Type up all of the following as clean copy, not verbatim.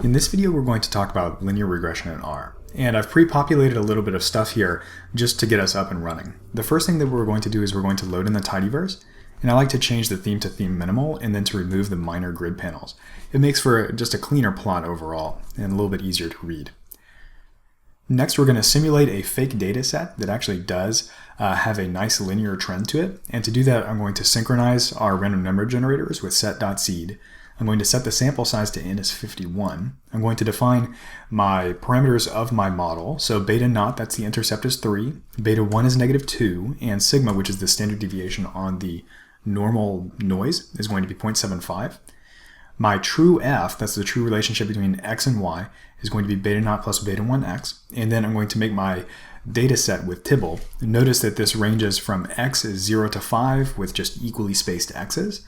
In this video, we're going to talk about linear regression in R. And I've pre-populated a little bit of stuff here just to get us up and running. The first thing that we're going to do is we're going to load in the tidyverse. And I like to change the theme to theme minimal and then to remove the minor grid panels. It makes for just a cleaner plot overall and a little bit easier to read. Next, we're going to simulate a fake data set that actually does have a nice linear trend to it. And to do that, I'm going to synchronize our random number generators with set.seed. I'm going to set the sample size to n as 51. I'm going to define my parameters of my model. So beta naught, that's the intercept, is 3. Beta 1 is -2. And sigma, which is the standard deviation on the normal noise, is going to be 0.75. My true f, that's the true relationship between x and y, is going to be beta naught plus beta 1x. And then I'm going to make my data set with Tibble. Notice that this ranges from x is 0 to 5 with just equally spaced x's.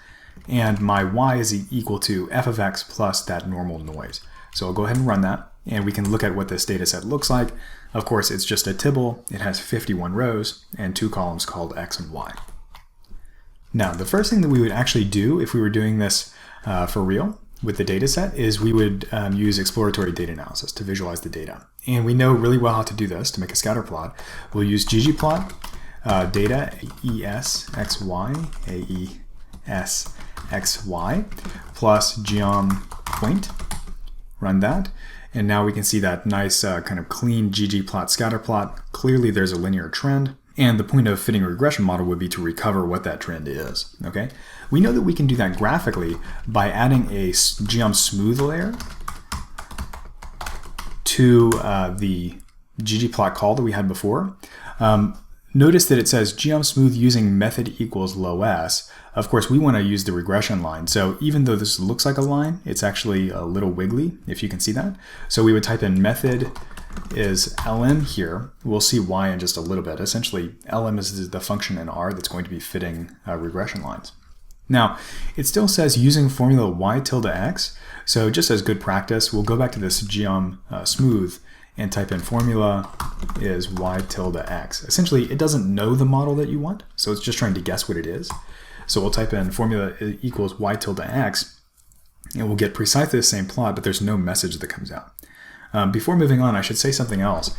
And my y is equal to f of x plus that normal noise. So I'll go ahead and run that, and we can look at what this data set looks like. Of course, it's just a Tibble. It has 51 rows and 2 columns called x and y. Now, the first thing that we would actually do if we were doing this for real with the data set is we would use exploratory data analysis to visualize the data. And we know really well how to do this to make a scatter plot. We'll use ggplot, data, es, xy, aes, xy, plus geom point. Run that. And now we can see that nice kind of clean ggplot scatter plot. Clearly there's a linear trend. And the point of fitting a regression model would be to recover what that trend is. Okay? We know that we can do that graphically by adding a geom smooth layer to the ggplot call that we had before. Notice that it says geom smooth using method equals low s. Of course, we want to use the regression line. So even though this looks like a line, it's actually a little wiggly, if you can see that. So we would type in method is lm here. We'll see why in just a little bit. Essentially, lm is the function in R that's going to be fitting regression lines. Now, it still says using formula y tilde x. So just as good practice, we'll go back to this geom smooth and type in formula is y tilde x. Essentially, it doesn't know the model that you want, so it's just trying to guess what it is. So we'll type in formula equals y tilde x, and we'll get precisely the same plot, but there's no message that comes out. Before moving on, I should say something else.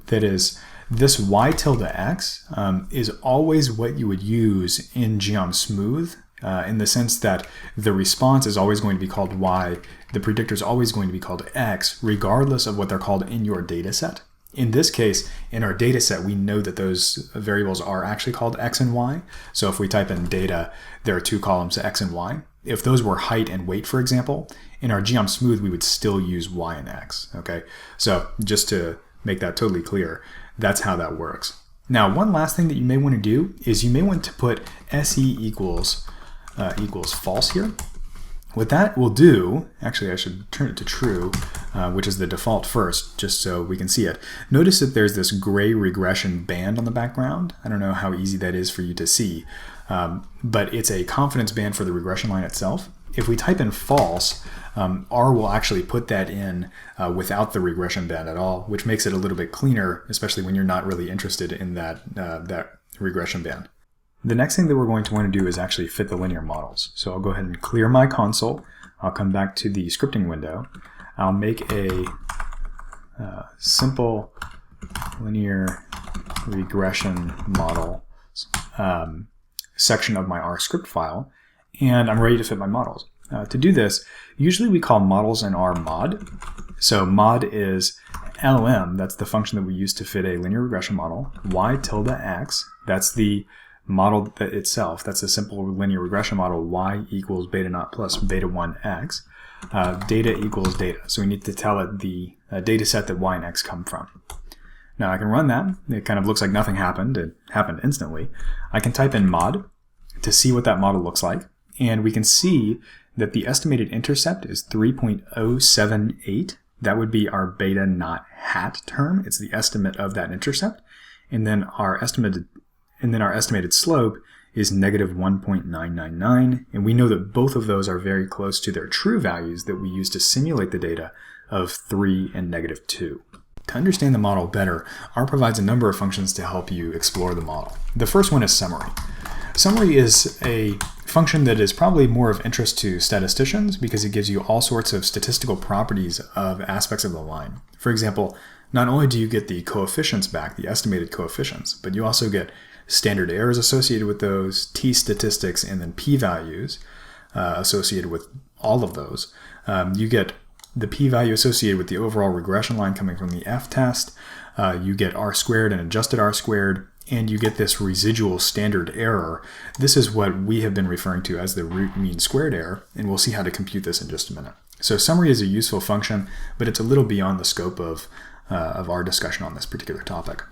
That is, this y tilde x is always what you would use in geom smooth, in the sense that the response is always going to be called y, the predictor is always going to be called x, regardless of what they're called in your data set. In this case, in our data set, we know that those variables are actually called x and y. So if we type in data, there are 2 columns, x and y. If those were height and weight, for example, in our geom smooth, we would still use y and x. Okay, so just to make that totally clear, that's how that works. Now, one last thing that you may want to do is you may want to put se equals false here. What that will do, actually I should turn it to true, which is the default first, just so we can see it. Notice that there's this gray regression band on the background. I don't know how easy that is for you to see, but it's a confidence band for the regression line itself. If we type in false, R will actually put that in without the regression band at all, which makes it a little bit cleaner, especially when you're not really interested in that regression band. The next thing that we're going to want to do is actually fit the linear models. So I'll go ahead and clear my console. I'll come back to the scripting window. I'll make a simple linear regression model section of my R script file, and I'm ready to fit my models. To do this, usually we call models in R mod. So mod is lm, that's the function that we use to fit a linear regression model. Y tilde x, that's the model itself. That's a simple linear regression model. Y equals beta naught plus beta 1x. Data equals data. So we need to tell it the data set that y and x come from. Now I can run that. It kind of looks like nothing happened. It happened instantly. I can type in mod to see what that model looks like. And we can see that the estimated intercept is 3.078. That would be our beta naught hat term. It's the estimate of that intercept. And then our estimated slope is -1.999, and we know that both of those are very close to their true values that we use to simulate the data of 3 and -2. To understand the model better, R provides a number of functions to help you explore the model. The first one is summary. Summary is a function that is probably more of interest to statisticians because it gives you all sorts of statistical properties of aspects of the line. For example, not only do you get the coefficients back, the estimated coefficients, but you also get standard errors associated with those, t-statistics, and then p-values associated with all of those. You get the p-value associated with the overall regression line coming from the f-test. You get r-squared and adjusted r-squared, and you get this residual standard error. This is what we have been referring to as the root mean squared error, and we'll see how to compute this in just a minute. So summary is a useful function, but it's a little beyond the scope of our discussion on this particular topic.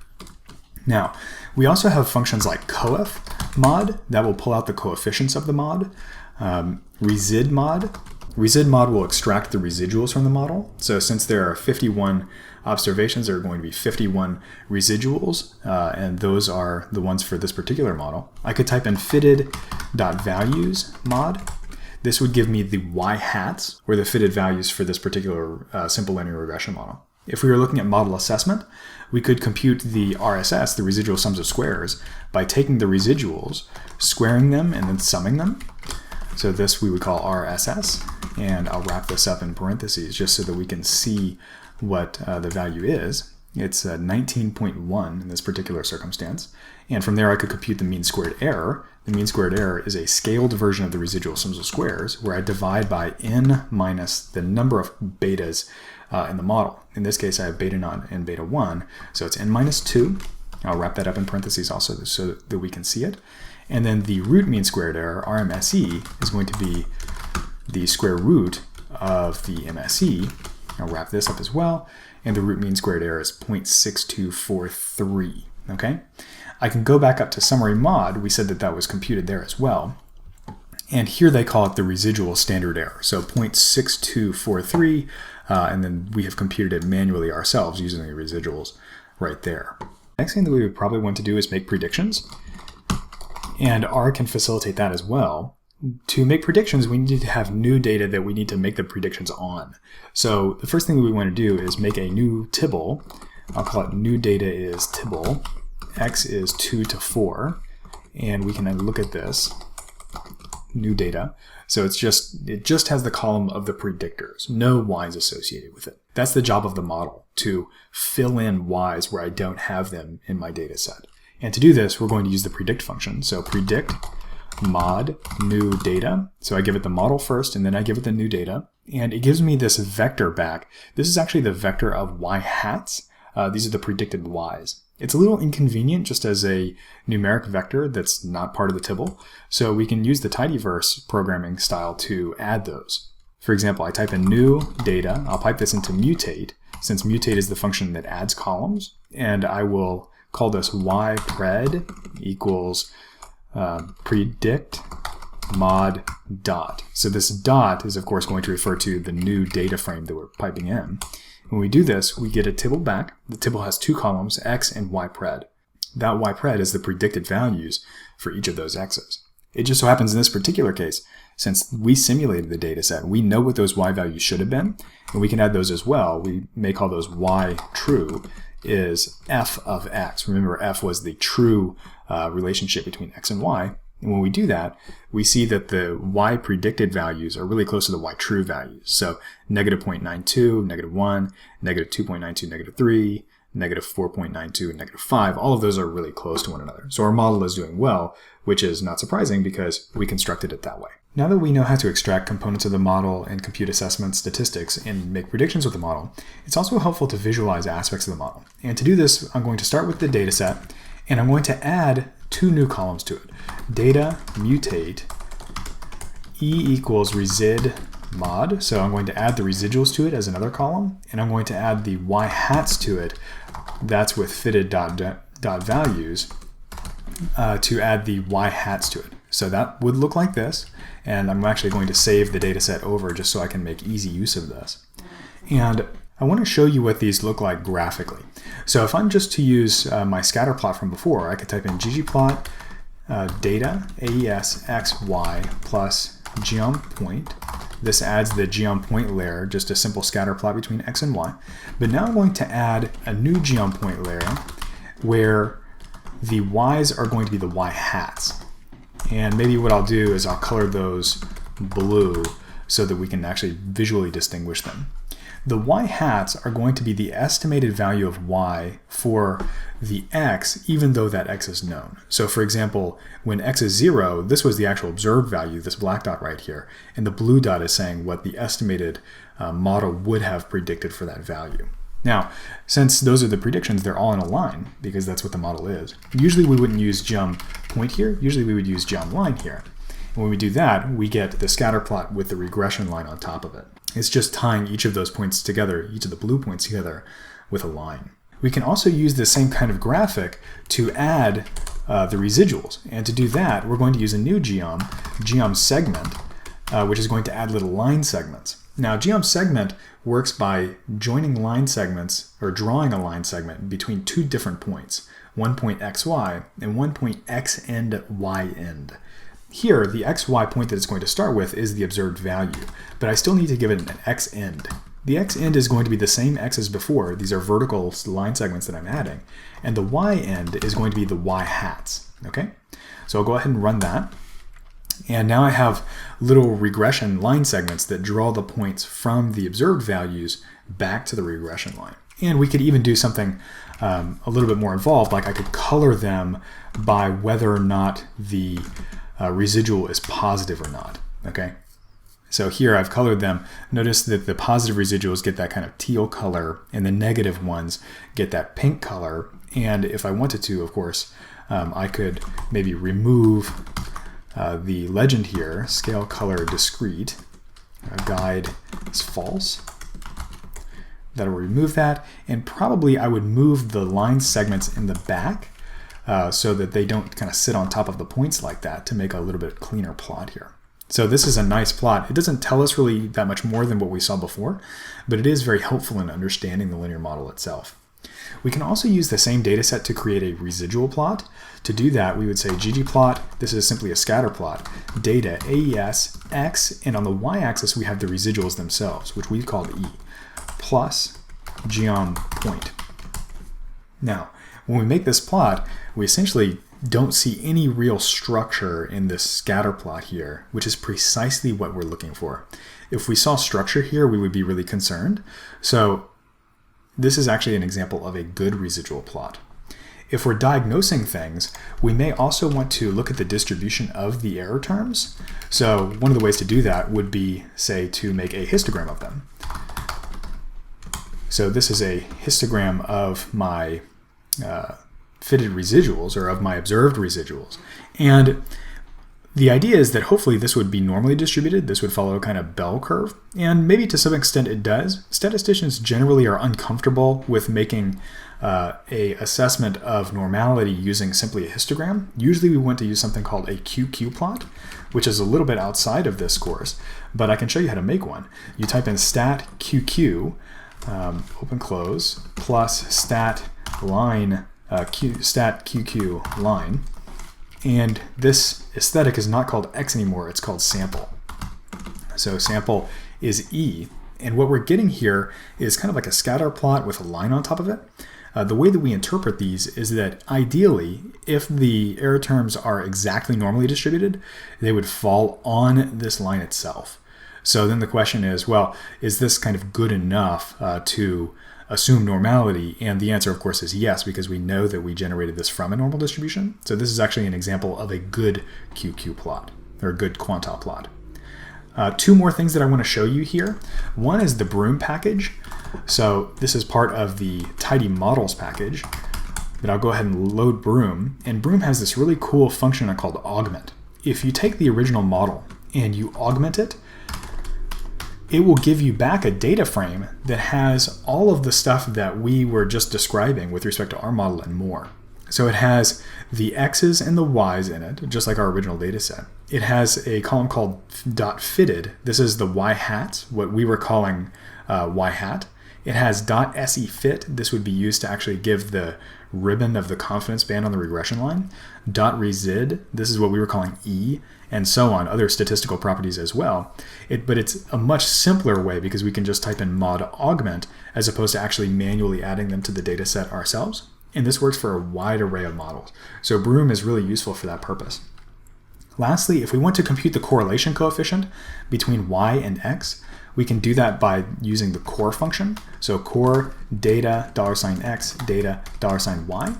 Now, we also have functions like coef mod that will pull out the coefficients of the mod. Resid mod. Resid mod will extract the residuals from the model. So since there are 51 observations, there are going to be 51 residuals, and those are the ones for this particular model. I could type in fitted.values mod. This would give me the y-hats, or the fitted values for this particular simple linear regression model. If we were looking at model assessment, we could compute the RSS, the residual sums of squares, by taking the residuals, squaring them, and then summing them. So this we would call RSS, and I'll wrap this up in parentheses just so that we can see what the value is. It's 19.1 in this particular circumstance. And from there I could compute the mean squared error. The mean squared error is a scaled version of the residual sums of squares where I divide by n minus the number of betas in the model. In this case I have beta naught and beta 1, so it's n minus 2. I'll wrap that up in parentheses also so that we can see it. And then the root mean squared error, RMSE, is going to be the square root of the MSE. I'll wrap this up as well. And the root mean squared error is 0.6243. Okay? I can go back up to summary mod. We said that that was computed there as well. And here they call it the residual standard error. So 0.6243, and then we have computed it manually ourselves using the residuals right there. Next thing that we would probably want to do is make predictions. And R can facilitate that as well. To make predictions, we need to have new data that we need to make the predictions on. So the first thing that we want to do is make a new tibble. I'll call it new data is tibble. X is 2 to 4. And we can then look at this. New data. So it just has the column of the predictors, no y's associated with it. That's the job of the model, to fill in y's where I don't have them in my data set. And to do this, we're going to use the predict function. So predict mod new data. So I give it the model first, and then I give it the new data. And it gives me this vector back. This is actually the vector of y-hats. These are the predicted y's. It's a little inconvenient just as a numeric vector that's not part of the tibble. So we can use the tidyverse programming style to add those. For example, I type in new data. I'll pipe this into mutate, since mutate is the function that adds columns. And I will call this ypred equals predict mod dot. So this dot is of course going to refer to the new data frame that we're piping in. When we do this, we get a tibble back. The tibble has two columns, x and ypred. That ypred is the predicted values for each of those x's. It just so happens in this particular case, since we simulated the data set, we know what those y values should have been, and we can add those as well. We may call those y true is f of x. Remember, f was the true relationship between x and y. And when we do that, we see that the y predicted values are really close to the y true values. So negative 0.92, negative 1, negative 2.92, negative 3, negative 4.92, and negative 5. All of those are really close to one another. So our model is doing well, which is not surprising because we constructed it that way. Now that we know how to extract components of the model and compute assessment statistics and make predictions with the model, it's also helpful to visualize aspects of the model. And to do this, I'm going to start with the data set, and I'm going to add two new columns to it. Data mutate E equals resid mod. So I'm going to add the residuals to it as another column, and I'm going to add the y-hats to it. That's with fitted.values to add the y-hats to it. So that would look like this, and I'm actually going to save the data set over just so I can make easy use of this. And I want to show you what these look like graphically. So if I'm just to use my scatter plot from before, I could type in ggplot data AES XY plus geom point. This adds the geom point layer, just a simple scatter plot between x and y. But now I'm going to add a new geom point layer where the y's are going to be the y-hats. And maybe what I'll do is I'll color those blue so that we can actually visually distinguish them. The y-hats are going to be the estimated value of y for the x, even though that x is known. So for example, when x is 0, this was the actual observed value, this black dot right here, and the blue dot is saying what the estimated model would have predicted for that value. Now, since those are the predictions, they're all in a line, because that's what the model is. Usually we wouldn't use geom point here, usually we would use geom line here. And when we do that, we get the scatter plot with the regression line on top of it. It's just tying each of those points together, each of the blue points together with a line. We can also use the same kind of graphic to add the residuals. And to do that, we're going to use a new geom segment, which is going to add little line segments. Now, geom segment works by joining line segments, or drawing a line segment between two different points, one point xy and one point x end y end. Here, the xy point that it's going to start with is the observed value, but I still need to give it an x end. The x end is going to be the same x as before. These are vertical line segments that I'm adding. And the y end is going to be the y-hats. Okay? So I'll go ahead and run that. And now I have little regression line segments that draw the points from the observed values back to the regression line. And we could even do something a little bit more involved, like I could color them by whether or not the residual is positive or not. Okay? So here I've colored them. Notice that the positive residuals get that kind of teal color and the negative ones get that pink color. And if I wanted to, of course, I could maybe remove the legend here, scale color discrete, guide is false. That'll remove that. And probably I would move the line segments in the back so that they don't kind of sit on top of the points like that to make a little bit cleaner plot here. So this is a nice plot. It doesn't tell us really that much more than what we saw before, but it is very helpful in understanding the linear model itself. We can also use the same data set to create a residual plot. To do that, we would say ggplot, this is simply a scatter plot, data, AES, x, and on the y-axis we have the residuals themselves, which we called E, plus geom point. Now, when we make this plot, we essentially don't see any real structure in this scatter plot here, which is precisely what we're looking for. If we saw structure here, we would be really concerned. So this is actually an example of a good residual plot. If we're diagnosing things, we may also want to look at the distribution of the error terms. So one of the ways to do that would be, say, to make a histogram of them. So this is a histogram of my fitted residuals, or of my observed residuals. And the idea is that hopefully this would be normally distributed. This would follow a kind of bell curve. And maybe to some extent it does. Statisticians generally are uncomfortable with making a assessment of normality using simply a histogram. Usually we want to use something called a QQ plot, which is a little bit outside of this course, but I can show you how to make one. You type in stat QQ, open close, plus stat line, stat QQ line, and this aesthetic is not called X anymore, it's called sample. So sample is E, and what we're getting here is kind of like a scatter plot with a line on top of it. The way that we interpret these is that ideally, if the error terms are exactly normally distributed, they would fall on this line itself. So then the question is, well, is this kind of good enough to assume normality? And the answer, of course, is yes, because we know that we generated this from a normal distribution. So this is actually an example of a good QQ plot, or a good quantile plot. Two more things that I want to show you here. One is the Broom package. So this is part of the Tidy Models package. But I'll go ahead and load Broom. And Broom has this really cool function called augment. If you take the original model and you augment it, it will give you back a data frame that has all of the stuff that we were just describing with respect to our model and more. So it has the x's and the y's in it, just like our original data set. It has a column called .fitted. This is the y-hat, what we were calling y-hat. It has .SEFit. This would be used to actually give the ribbon of the confidence band on the regression line. .resid. This is what we were calling E, and so on, other statistical properties as well. But it's a much simpler way because we can just type in mod augment as opposed to actually manually adding them to the data set ourselves. And this works for a wide array of models. So Broom is really useful for that purpose. Lastly, if we want to compute the correlation coefficient between y and x, we can do that by using the core function. So core data $x data $y.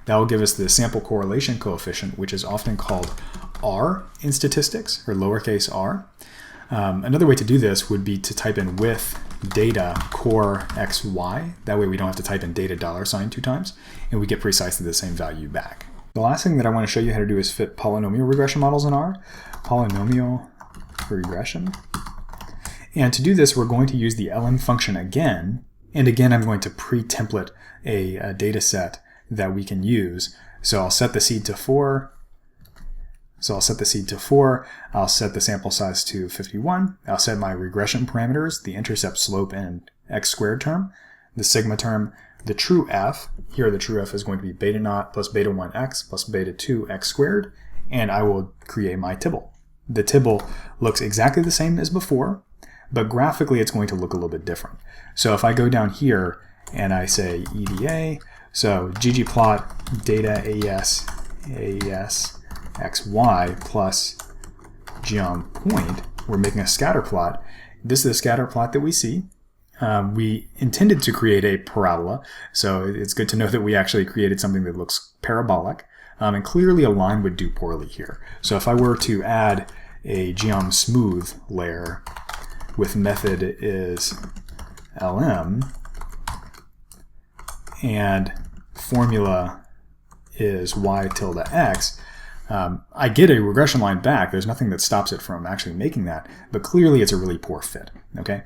That will give us the sample correlation coefficient, which is often called r in statistics, or lowercase r. Another way to do this would be to type in with data core xy. That way we don't have to type in data $2 times, and we get precisely the same value back. The last thing that I want to show you how to do is fit polynomial regression models in R. Polynomial regression. And to do this, we're going to use the ln function again. And again, I'm going to pre-template a data set that we can use. So I'll set the seed to 4. I'll set the sample size to 51. I'll set my regression parameters, the intercept, slope, and x squared term, the sigma term, the true f. Here the true f is going to be beta naught plus beta 1x plus beta 2x squared, and I will create my tibble. The tibble looks exactly the same as before, but graphically it's going to look a little bit different. So if I go down here and I say EDA, so ggplot data AES xy plus geom point, we're making a scatter plot. This is the scatter plot that we see. We intended to create a parabola, so it's good to know that we actually created something that looks parabolic, and clearly a line would do poorly here. So if I were to add a geom smooth layer with method is lm and formula is y tilde x, I get a regression line back. There's nothing that stops it from actually making that, but clearly it's a really poor fit. Okay,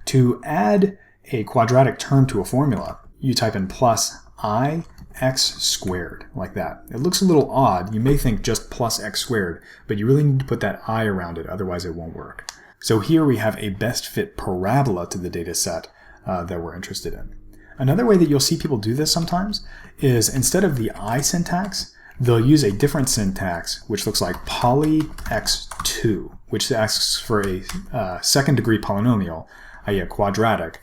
to add a quadratic term to a formula, you type in plus I x squared, like that. It looks a little odd. You may think just plus x squared, but you really need to put that I around it, otherwise it won't work. So here we have a best fit parabola to the data set that we're interested in. Another way that you'll see people do this sometimes is instead of the I syntax, they'll use a different syntax, which looks like poly x2, which asks for a second degree polynomial, i.e. a quadratic,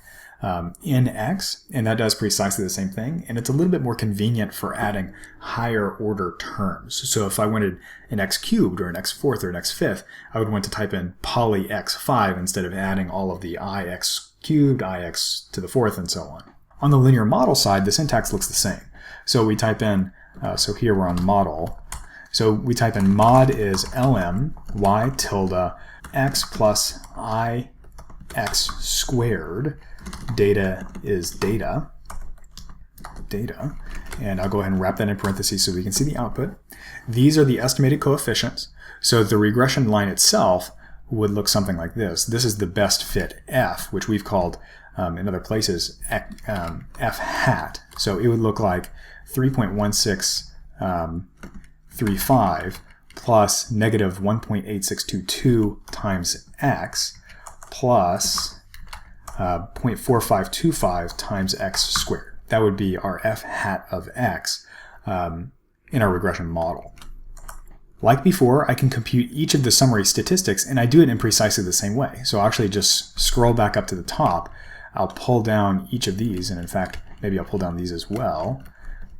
in x, and that does precisely the same thing, and it's a little bit more convenient for adding higher order terms. So if I wanted an x cubed or an x fourth or an x fifth, I would want to type in poly x5 instead of adding all of the ix cubed, ix to the fourth, and so on. On the linear model side, the syntax looks the same. So we type in, so here we're on model, so we type in mod is lm y tilde x plus I x squared, data is data, and I'll go ahead and wrap that in parentheses so we can see the output. These are the estimated coefficients. So the regression line itself would look something like this. This is the best fit f, which we've called in other places f hat. So it would look like 3.1635 plus negative 1.8622 times x plus 0.4525 times x squared. That would be our f hat of x in our regression model. Like before, I can compute each of the summary statistics, and I do it in precisely the same way. So I'll actually just scroll back up to the top. I'll pull down each of these, and in fact, maybe I'll pull down these as well,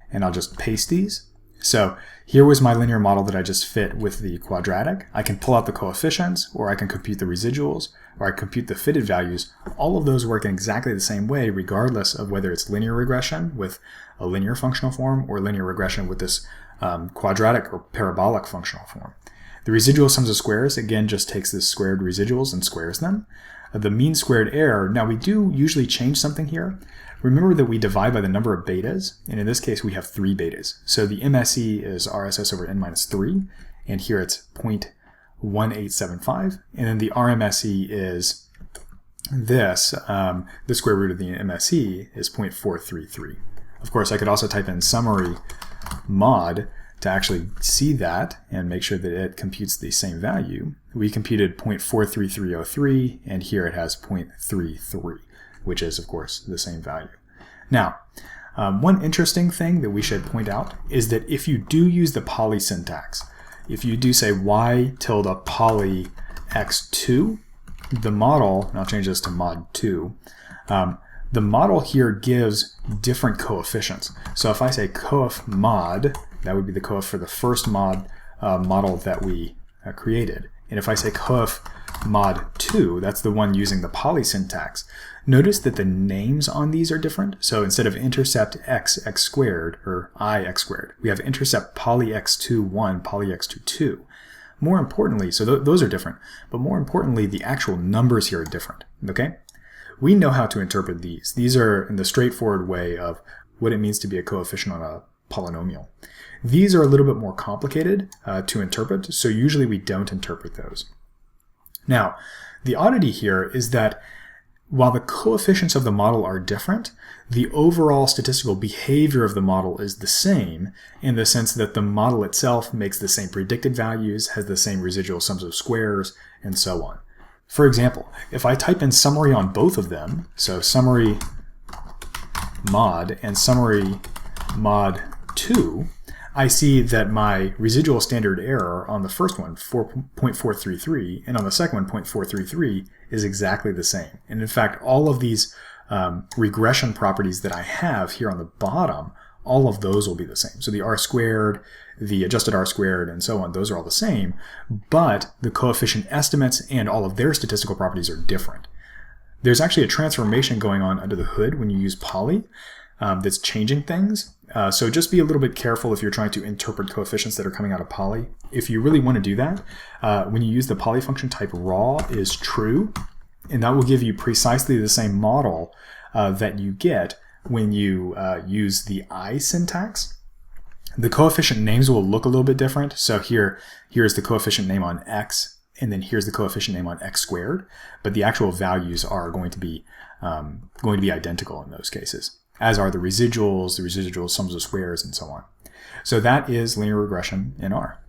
and I'll just paste these. So here was my linear model that I just fit with the quadratic. I can pull out the coefficients, or I can compute the residuals, or I compute the fitted values. All of those work in exactly the same way, regardless of whether it's linear regression with a linear functional form or linear regression with this quadratic or parabolic functional form. The residual sums of squares, again, just takes the squared residuals and squares them. The mean squared error, now we do usually change something here. Remember that we divide by the number of betas, and in this case we have 3 betas. So the MSE is RSS over n minus 3, and here it's 0.1875, and then the RMSE is this, the square root of the MSE is 0.433. Of course, I could also type in summary mod to actually see that and make sure that it computes the same value. We computed 0.43303, and here it has 0.33, which is, of course, the same value. Now, one interesting thing that we should point out is that if you do use the poly syntax, if you do say y tilde poly x2, the model, and I'll change this to mod 2, the model here gives different coefficients. So if I say coef mod, that would be the coef for the first model that we created. And if I say coef mod 2, that's the one using the poly syntax, notice that the names on these are different. So instead of intercept x squared, or I x squared, we have intercept poly x2 1, poly x2 2. More importantly, so those are different, but more importantly, the actual numbers here are different, okay? We know how to interpret these. These are in the straightforward way of what it means to be a coefficient on a polynomial. These are a little bit more complicated to interpret, so usually we don't interpret those. Now, the oddity here is that while the coefficients of the model are different, the overall statistical behavior of the model is the same in the sense that the model itself makes the same predicted values, has the same residual sums of squares, and so on. For example, if I type in summary on both of them, so summary mod and summary mod 2, I see that my residual standard error on the first one, 0.433, and on the second one, 0.433, is exactly the same. And in fact, all of these regression properties that I have here on the bottom, all of those will be the same. So the r squared, the adjusted r squared, and so on, those are all the same, but the coefficient estimates and all of their statistical properties are different. There's actually a transformation going on under the hood when you use poly that's changing things. So just be a little bit careful if you're trying to interpret coefficients that are coming out of poly. If you really want to do that, when you use the poly function, type raw is true, and that will give you precisely the same model that you get when you use the I syntax. The coefficient names will look a little bit different. So here's the coefficient name on x, and then here's the coefficient name on x squared, but the actual values are going to be identical in those cases, as are the residuals sums of squares, and so on. So that is linear regression in R.